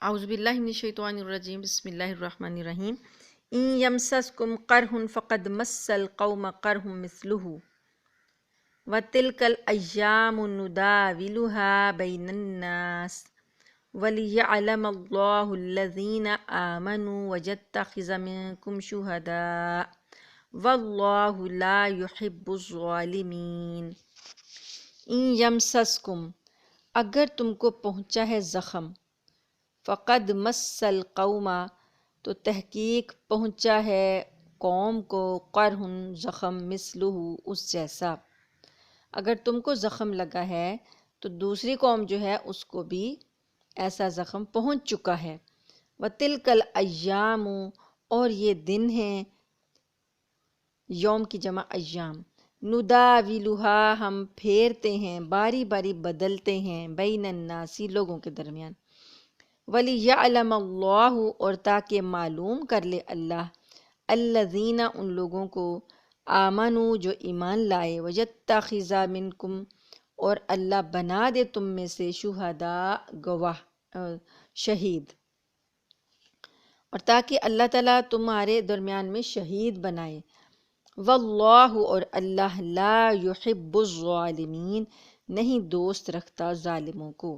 اعوذ باللہ من الشیطان الرجیم بسم اللہ الرحمن الرحیم ان یمسسکم قرح فقد مس القوم قرح مثلہ وتلک الایام نداولها بین الناس ولیعلم اللہ الذین آمنوا ویتخذ منکم شہداء واللہ لا یحب الظالمین۔ ان یمسسکم، اگر تم کو پہنچا ہے زخم، فقد مس القوم، تو تحقیق پہنچا ہے قوم کو، قرح زخم، مثلہ اس جیسا۔ اگر تم کو زخم لگا ہے تو دوسری قوم جو ہے اس کو بھی ایسا زخم پہنچ چکا ہے۔ وَتِلْكَ الْأَيَّامُ، اور یہ دن ہیں، یوم کی جمع ایام، نداولها، ہم پھیرتے ہیں، باری باری بدلتے ہیں، بین الناس، لوگوں کے درمیان۔ وَلِيَعْلَمَ اللَّهُ، اور تاکہ معلوم کر لے اللہ، الذین، ان لوگوں کو، آمنوا، جو ایمان لائے، وَيَتَّخِذَ مِنکم، اور اللہ بنا دے تم میں سے، شہداء، گواہ، شہید، اور تاکہ اللہ تعالیٰ تمہارے درمیان میں شہید بنائے۔ واللہ، اور اللہ، لا یحب الظالمین، نہیں دوست رکھتا ظالموں کو۔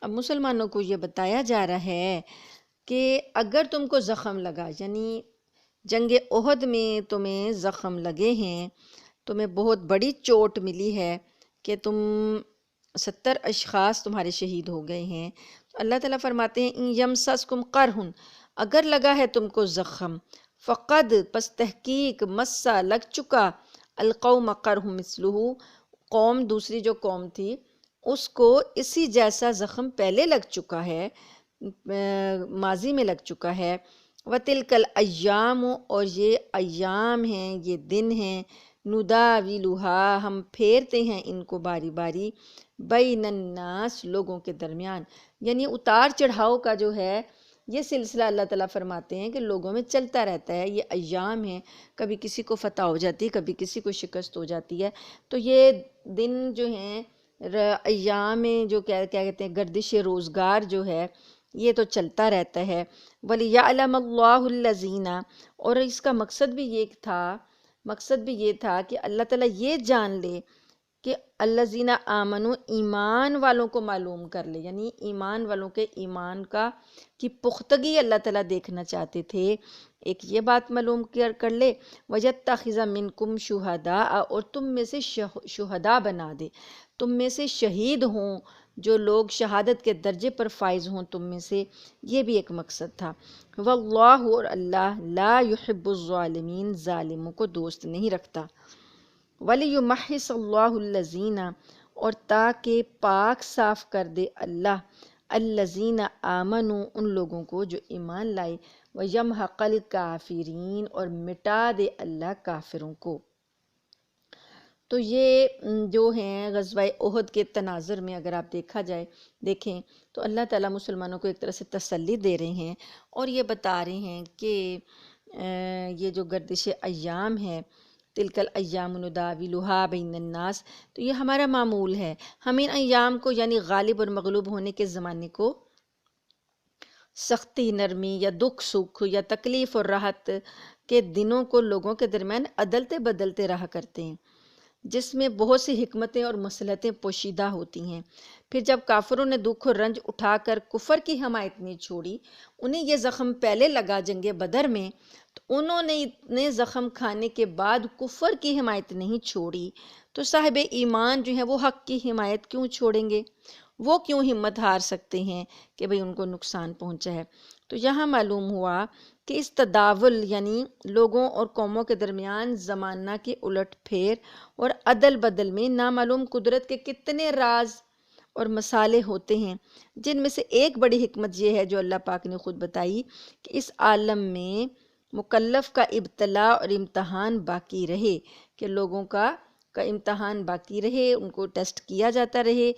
اب مسلمانوں کو یہ بتایا جا رہا ہے کہ اگر تم کو زخم لگا، یعنی جنگ احد میں تمہیں زخم لگے ہیں، تمہیں بہت بڑی چوٹ ملی ہے کہ تم 70 اشخاص تمہارے شہید ہو گئے ہیں، تو اللہ تعالیٰ فرماتے ہیں ان یمسسکم قرح، اگر لگا ہے تم کو زخم، فقد، پس تحقیق، مسا، لگ چکا، القوم قرح مثلہ، قوم، دوسری جو قوم تھی اس کو اسی جیسا زخم پہلے لگ چکا ہے، ماضی میں لگ چکا ہے۔ وَتِلْكَ الْأَيَّامُ، اور یہ ایام ہیں، یہ دن ہیں، نداولها، ہم پھیرتے ہیں ان کو باری باری، بین الناس، لوگوں کے درمیان۔ یعنی اتار چڑھاؤ کا جو ہے یہ سلسلہ اللہ تعالیٰ فرماتے ہیں کہ لوگوں میں چلتا رہتا ہے، یہ ایام ہیں، کبھی کسی کو فتح ہو جاتی ہے، کبھی کسی کو شکست ہو جاتی ہے، تو یہ دن جو ہیں، ایام جو کیا کہتے ہیں، گردش روزگار جو ہے یہ تو چلتا رہتا ہے۔ وَلِيَعْلَمَ اللَّهُ الَّذِينَ، اور اس کا مقصد بھی یہ تھا کہ اللہ تعالیٰ یہ جان لے کہ الذین آمنوا، ایمان والوں کو معلوم کر لے، یعنی ایمان والوں کے ایمان کی پختگی اللہ تعالیٰ دیکھنا چاہتے تھے، ایک یہ بات معلوم کر لے، وَيَتَّخِذَ مِنکم شُہَدَاءَ، اور تم میں سے شہداء بنا دے، تم میں سے شہید ہوں، جو لوگ شہادت کے درجے پر فائز ہوں تم میں سے، یہ بھی ایک مقصد تھا۔ واللہ، اور اللہ، لا یحب الظالمین، ظالموں کو دوست نہیں رکھتا۔ وَلِيُمَحِّصَ اللَّهُ الَّذِينَ، اور تاکہ پاک صاف کر دے اللہ، الَّذِينَ آمَنُوا، ان لوگوں کو جو ایمان لائے، وَيَمْحَقَ الْكَافِرِينَ، اور مٹا دے اللہ کافروں کو۔ تو یہ جو ہیں غزوہ احد کے تناظر میں اگر آپ دیکھیں تو اللہ تعالیٰ مسلمانوں کو ایک طرح سے تسلی دے رہے ہیں اور یہ بتا رہے ہیں کہ یہ جو گردش ایام ہے، تلک الایام نداولها بین الناس، تو یہ ہمارا معمول ہے، ہم ان ایام کو، یعنی غالب اور مغلوب ہونے کے زمانے کو، سختی، نرمی یا دکھ سکھ یا تکلیف اور راحت کے دنوں کو لوگوں کے درمیان عدلتے بدلتے رہا کرتے ہیں، جس میں بہت سی حکمتیں اور مصلحتیں پوشیدہ ہوتی ہیں۔ پھر جب کافروں نے دکھ اور رنج اٹھا کر کفر کی حمایت نہیں چھوڑی، انہیں یہ زخم پہلے لگا جنگ بدر میں، تو انہوں نے اتنے زخم کھانے کے بعد کفر کی حمایت نہیں چھوڑی، تو صاحب ایمان جو ہیں وہ حق کی حمایت کیوں چھوڑیں گے؟ وہ کیوں ہمت ہار سکتے ہیں کہ بھئی ان کو نقصان پہنچا ہے؟ تو یہاں معلوم ہوا کہ اس تداول، یعنی لوگوں اور قوموں کے درمیان زمانہ کے الٹ پھیر اور عدل بدل میں نامعلوم قدرت کے کتنے راز اور مسالے ہوتے ہیں، جن میں سے ایک بڑی حکمت یہ ہے جو اللہ پاک نے خود بتائی کہ اس عالم میں مکلف کا ابتلاء اور امتحان باقی رہے، کہ لوگوں کا امتحان باقی رہے، ان کو ٹیسٹ کیا جاتا رہے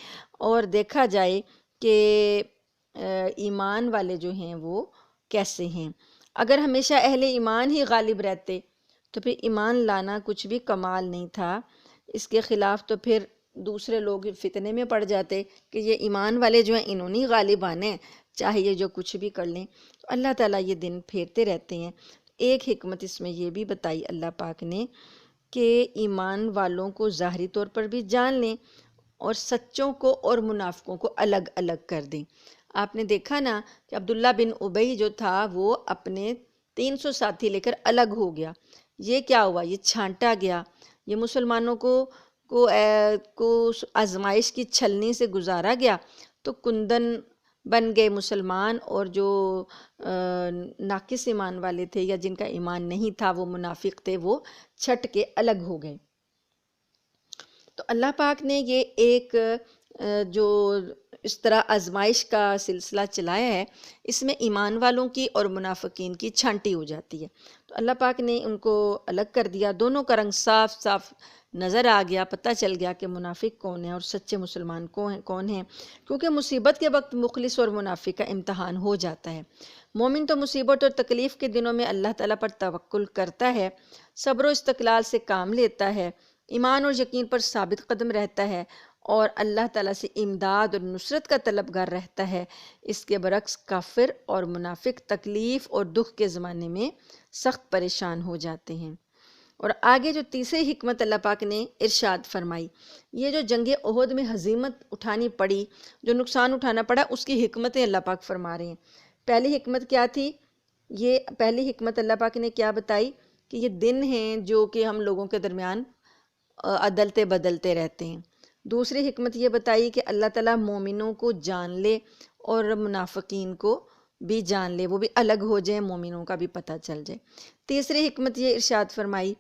اور دیکھا جائے کہ ایمان والے جو ہیں وہ کیسے ہیں۔ اگر ہمیشہ اہل ایمان ہی غالب رہتے تو پھر ایمان لانا کچھ بھی کمال نہیں تھا، اس کے خلاف تو پھر دوسرے لوگ فتنے میں پڑ جاتے کہ یہ ایمان والے جو ہیں انہوں نے غالب آنے ہیں، چاہے یہ جو کچھ بھی کر لیں، تو اللہ تعالیٰ یہ دن پھیرتے رہتے ہیں۔ ایک حکمت اس میں یہ بھی بتائی اللہ پاک نے کہ ایمان والوں کو ظاہری طور پر بھی جان لیں اور سچوں کو اور منافقوں کو الگ الگ کر دیں۔ آپ نے دیکھا نا کہ عبداللہ بن ابی جو تھا وہ اپنے 300 ساتھی لے کر الگ ہو گیا۔ یہ کیا ہوا؟ یہ چھانٹا گیا، یہ مسلمانوں کو آزمائش کی چھلنی سے گزارا گیا، تو کندن بن گئے مسلمان، اور جو ناقص ایمان والے تھے یا جن کا ایمان نہیں تھا، وہ منافق تھے، وہ چھٹ کے الگ ہو گئے۔ تو اللہ پاک نے یہ ایک جو اس طرح آزمائش کا سلسلہ چلایا ہے، اس میں ایمان والوں کی اور منافقین کی چھانٹی ہو جاتی ہے۔ تو اللہ پاک نے ان کو الگ کر دیا، دونوں کا رنگ صاف صاف نظر آ گیا، پتہ چل گیا کہ منافق کون ہے اور سچے مسلمان کون ہیں، کیونکہ مصیبت کے وقت مخلص اور منافق کا امتحان ہو جاتا ہے۔ مومن تو مصیبت اور تکلیف کے دنوں میں اللہ تعالیٰ پر توکل کرتا ہے، صبر و استقلال سے کام لیتا ہے، ایمان اور یقین پر ثابت قدم رہتا ہے اور اللہ تعالیٰ سے امداد اور نصرت کا طلبگار رہتا ہے۔ اس کے برعکس کافر اور منافق تکلیف اور دکھ کے زمانے میں سخت پریشان ہو جاتے ہیں۔ اور آگے جو تیسری حکمت اللہ پاک نے ارشاد فرمائی، یہ جو جنگ احد میں ہزیمت اٹھانی پڑی، جو نقصان اٹھانا پڑا، اس کی حکمتیں اللہ پاک فرما رہے ہیں۔ پہلی حکمت کیا تھی؟ یہ پہلی حکمت اللہ پاک نے کیا بتائی کہ یہ دن ہیں جو کہ ہم لوگوں کے درمیان عدلتے بدلتے رہتے ہیں۔ دوسری حکمت یہ بتائی کہ اللہ تعالیٰ مومنوں کو جان لے اور منافقین کو بھی جان لے، وہ بھی الگ ہو جائیں، مومنوں کا بھی پتہ چل جائے۔ تیسری حکمت یہ ارشاد فرمائی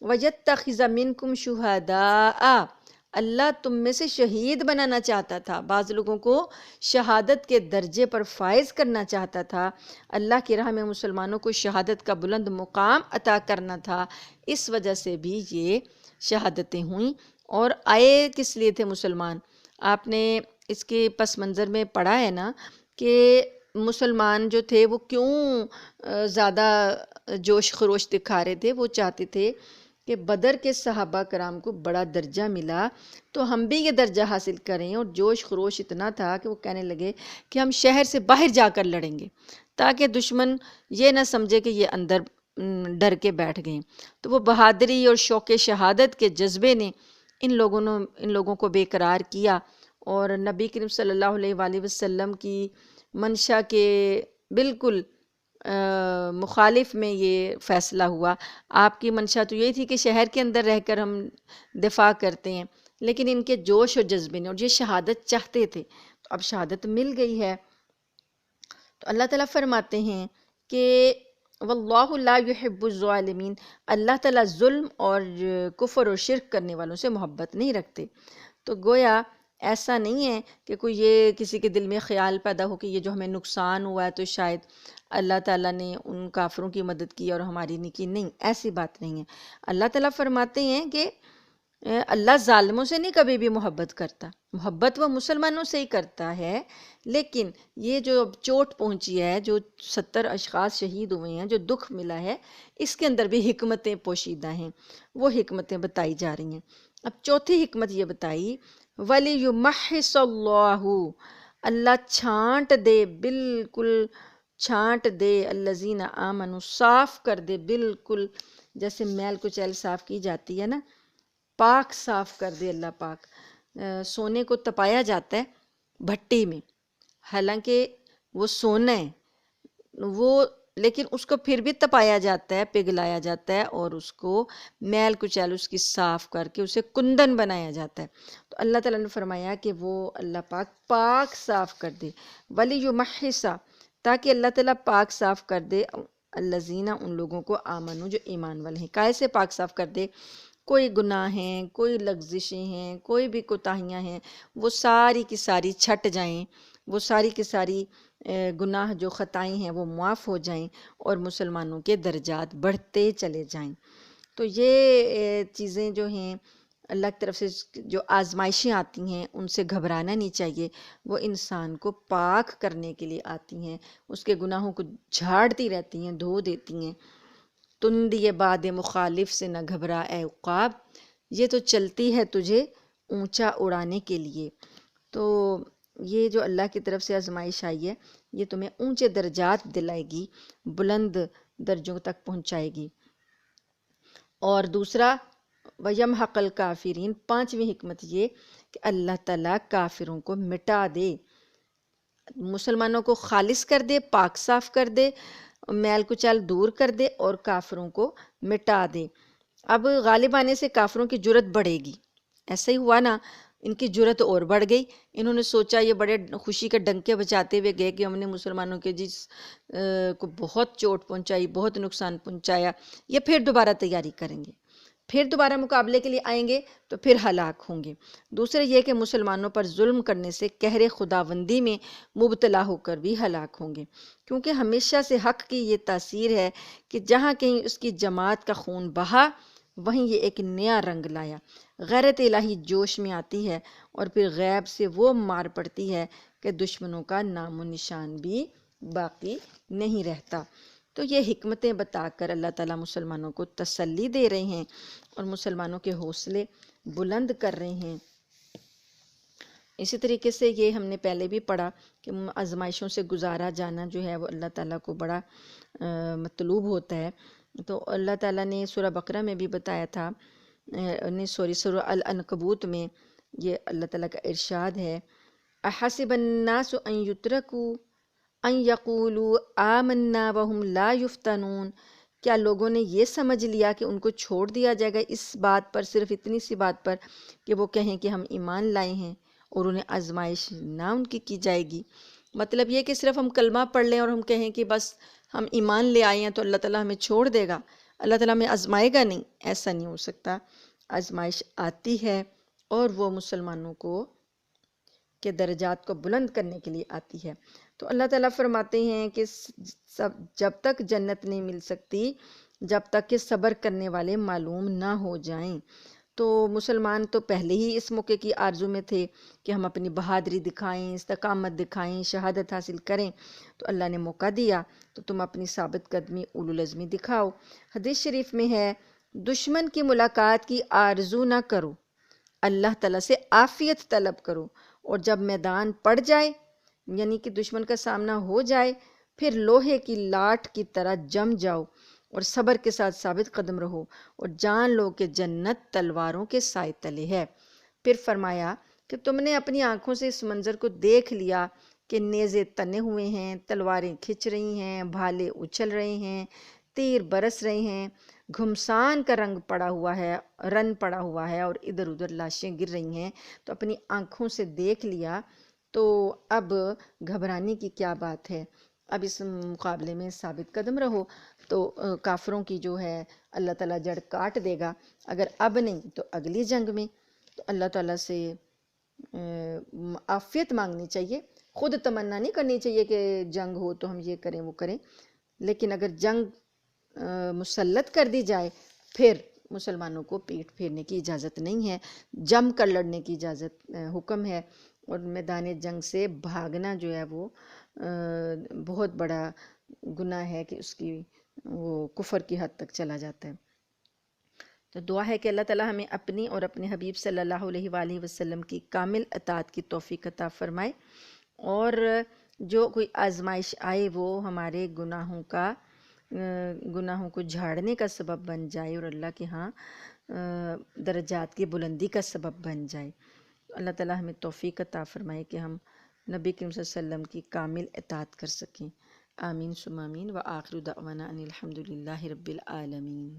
وَيَتَّخِذَ مِنْكُمْ شُهَدَاءَ، اللہ تم میں سے شہید بنانا چاہتا تھا، بعض لوگوں کو شہادت کے درجے پر فائز کرنا چاہتا تھا، اللہ کی راہ میں مسلمانوں کو شہادت کا بلند مقام عطا کرنا تھا، اس وجہ سے بھی یہ شہادتیں ہوئیں۔ اور آئے کس لیے تھے مسلمان؟ آپ نے اس کے پس منظر میں پڑھا ہے نا کہ مسلمان جو تھے وہ کیوں زیادہ جوش خروش دکھا رہے تھے؟ وہ چاہتے تھے کہ بدر کے صحابہ کرام کو بڑا درجہ ملا تو ہم بھی یہ درجہ حاصل کریں، اور جوش خروش اتنا تھا کہ وہ کہنے لگے کہ ہم شہر سے باہر جا کر لڑیں گے تاکہ دشمن یہ نہ سمجھے کہ یہ اندر ڈر کے بیٹھ گئے۔ تو وہ بہادری اور شوق شہادت کے جذبے نے ان لوگوں کو بے قرار کیا، اور نبی کریم صلی اللہ علیہ وآلہ وسلم کی منشا کے بالکل مخالف میں یہ فیصلہ ہوا۔ آپ کی منشا تو یہی تھی کہ شہر کے اندر رہ کر ہم دفاع کرتے ہیں، لیکن ان کے جوش اور جذبے نے، اور یہ شہادت چاہتے تھے، تو اب شہادت مل گئی ہے۔ تو اللہ تعالیٰ فرماتے ہیں کہ واللہ لا يحب الظالمین، اللہ تعالیٰ ظلم اور کفر اور شرک کرنے والوں سے محبت نہیں رکھتے۔ تو گویا ایسا نہیں ہے کہ کوئی یہ کسی کے دل میں خیال پیدا ہو کہ یہ جو ہمیں نقصان ہوا ہے تو شاید اللہ تعالیٰ نے ان کافروں کی مدد کی اور ہماری نہیں کی، نہیں، ایسی بات نہیں ہے۔ اللہ تعالیٰ فرماتے ہیں کہ اللہ ظالموں سے نہیں کبھی بھی محبت کرتا، محبت وہ مسلمانوں سے ہی کرتا ہے، لیکن یہ جو اب چوٹ پہنچی ہے، جو 70 اشخاص شہید ہوئے ہیں، جو دکھ ملا ہے، اس کے اندر بھی حکمتیں پوشیدہ ہیں، وہ حکمتیں بتائی جا رہی ہیں۔ اب چوتھی حکمت یہ بتائی وَلِيُمَحِّصَ اللَّهُ، اللہ چھانٹ دے، بالکل چھانٹ دے، الَّذِينَ آمَنُوا، صاف کر دے بالکل، جیسے میل کچیل صاف کی جاتی ہے نا، پاک صاف کر دے اللہ پاک۔ سونے کو تپایا جاتا ہے بھٹی میں، حالانکہ وہ سونا ہے وہ، لیکن اس کو پھر بھی تپایا جاتا ہے، پگھلایا جاتا ہے، اور اس کو میل کچیل اس کی صاف کر کے اسے کندن بنایا جاتا ہے۔ تو اللہ تعالیٰ نے فرمایا کہ وہ اللہ پاک پاک صاف کر دے، وَلِيُمَحِّصَ، تاکہ اللہ تعالیٰ پاک صاف کر دے الذین، ان لوگوں کو آمنو جو ایمان والے ہیں۔ کائے سے پاک صاف کر دے؟ کوئی گناہ ہیں، کوئی لغزشیں ہیں، کوئی بھی کوتاہیاں ہیں، وہ ساری کی ساری چھٹ جائیں، وہ ساری کی ساری گناہ جو خطائیں ہیں وہ معاف ہو جائیں، اور مسلمانوں کے درجات بڑھتے چلے جائیں۔ تو یہ چیزیں جو ہیں اللہ کی طرف سے جو آزمائشیں آتی ہیں ان سے گھبرانا نہیں چاہیے، وہ انسان کو پاک کرنے کے لیے آتی ہیں، اس کے گناہوں کو جھاڑتی رہتی ہیں، دھو دیتی ہیں۔ تندی باد مخالف سے نہ گھبرا اے عقاب، یہ تو چلتی ہے تجھے اونچا اڑانے کے لیے۔ تو یہ جو اللہ کی طرف سے آزمائش آئی ہے یہ تمہیں اونچے درجات دلائے گی، بلند درجوں تک پہنچائے گی۔ اور دوسرا وَيَمْحَقَ الْكَافِرِينَ، پانچویں حکمت یہ کہ اللہ تعالیٰ کافروں کو مٹا دے، مسلمانوں کو خالص کر دے، پاک صاف کر دے، میل کچل دور کر دے اور کافروں کو مٹا دے۔ اب غالب آنے سے کافروں کی جرت بڑھے گی، ایسا ہی ہوا نا، ان کی جرت اور بڑھ گئی، انہوں نے سوچا، یہ بڑے خوشی کے ڈنکے بجاتے ہوئے گئے کہ ہم نے مسلمانوں کے کو بہت چوٹ پہنچائی، بہت نقصان پہنچایا، یہ پھر دوبارہ تیاری کریں گے، پھر دوبارہ مقابلے کے لیے آئیں گے تو پھر ہلاک ہوں گے۔ دوسرے یہ کہ مسلمانوں پر ظلم کرنے سے قہر خداوندی میں مبتلا ہو کر بھی ہلاک ہوں گے، کیونکہ ہمیشہ سے حق کی یہ تاثیر ہے کہ جہاں کہیں اس کی جماعت کا خون بہا وہیں یہ ایک نیا رنگ لایا، غیرت الہی جوش میں آتی ہے اور پھر غیب سے وہ مار پڑتی ہے کہ دشمنوں کا نام و نشان بھی باقی نہیں رہتا۔ تو یہ حکمتیں بتا کر اللہ تعالیٰ مسلمانوں کو تسلی دے رہے ہیں اور مسلمانوں کے حوصلے بلند کر رہے ہیں۔ اسی طریقے سے یہ ہم نے پہلے بھی پڑھا کہ آزمائشوں سے گزارا جانا جو ہے وہ اللہ تعالیٰ کو بڑا مطلوب ہوتا ہے۔ تو اللہ تعالیٰ نے سورہ بقرہ میں بھی بتایا تھا، سورہ العنکبوت میں یہ اللہ تعالیٰ کا ارشاد ہے، احسب الناس ان یترکوا ان یقولوا آمنا وہم لا یفتنون، کیا لوگوں نے یہ سمجھ لیا کہ ان کو چھوڑ دیا جائے گا اس بات پر، صرف اتنی سی بات پر کہ وہ کہیں کہ ہم ایمان لائے ہیں اور انہیں آزمائش نہ ان کی جائے گی؟ مطلب یہ کہ صرف ہم کلمہ پڑھ لیں اور ہم کہیں کہ بس ہم ایمان لے آئے ہیں تو اللہ تعالیٰ ہمیں چھوڑ دے گا، اللہ تعالیٰ ہمیں آزمائے گا نہیں، ایسا نہیں ہو سکتا۔ آزمائش آتی ہے اور وہ مسلمانوں کو کے درجات کو بلند کرنے کے لیے آتی ہے۔ تو اللہ تعالیٰ فرماتے ہیں کہ جب تک جنت نہیں مل سکتی جب تک کہ صبر کرنے والے معلوم نہ ہو جائیں۔ تو مسلمان تو پہلے ہی اس موقع کی آرزو میں تھے کہ ہم اپنی بہادری دکھائیں، استقامت دکھائیں، شہادت حاصل کریں، تو اللہ نے موقع دیا تو تم اپنی ثابت قدمی اولو العزمی دکھاؤ۔ حدیث شریف میں ہے، دشمن کی ملاقات کی آرزو نہ کرو، اللہ تعالیٰ سے عافیت طلب کرو، اور جب میدان پڑ جائے یعنی کہ دشمن کا سامنا ہو جائے پھر لوہے کی لاٹ کی طرح جم جاؤ اور صبر کے ساتھ ثابت قدم رہو اور جان لو کہ جنت تلواروں کے سائے تلے ہے۔ پھر فرمایا کہ تم نے اپنی آنکھوں سے اس منظر کو دیکھ لیا کہ نیزے تنے ہوئے ہیں، تلواریں کھچ رہی ہیں، بھالے اچھل رہے ہیں، تیر برس رہے ہیں، گھمسان کا رن پڑا ہوا ہے اور ادھر ادھر لاشیں گر رہی ہیں، تو اپنی آنکھوں سے دیکھ لیا، تو اب گھبرانے کی کیا بات ہے؟ اب اس مقابلے میں ثابت قدم رہو، تو کافروں کی جو ہے اللہ تعالیٰ جڑ کاٹ دے گا، اگر اب نہیں تو اگلی جنگ میں۔ تو اللہ تعالیٰ سے عافیت مانگنی چاہیے، خود تمنا نہیں کرنی چاہیے کہ جنگ ہو تو ہم یہ کریں وہ کریں، لیکن اگر جنگ مسلط کر دی جائے پھر مسلمانوں کو پیٹ پھیرنے کی اجازت نہیں ہے، جم کر لڑنے کی اجازت حکم ہے، اور میدان جنگ سے بھاگنا جو ہے وہ بہت بڑا گناہ ہے کہ اس کی وہ کفر کی حد تک چلا جاتا ہے۔ تو دعا ہے کہ اللہ تعالیٰ ہمیں اپنی اور اپنے حبیب صلی اللہ علیہ وآلہ وسلم کی کامل اطاعت کی توفیق عطا فرمائے، اور جو کوئی آزمائش آئے وہ ہمارے گناہوں کو جھاڑنے کا سبب بن جائے اور اللہ کے ہاں درجات کی بلندی کا سبب بن جائے۔ اللہ تعالیٰ ہمیں توفیق عطا فرمائے کہ ہم نبی کریم صلی اللہ علیہ وسلم کی کامل اطاعت کر سکیں۔ آمین ثم آمین، وآخر دعوانا ان الحمد للہ رب العالمین۔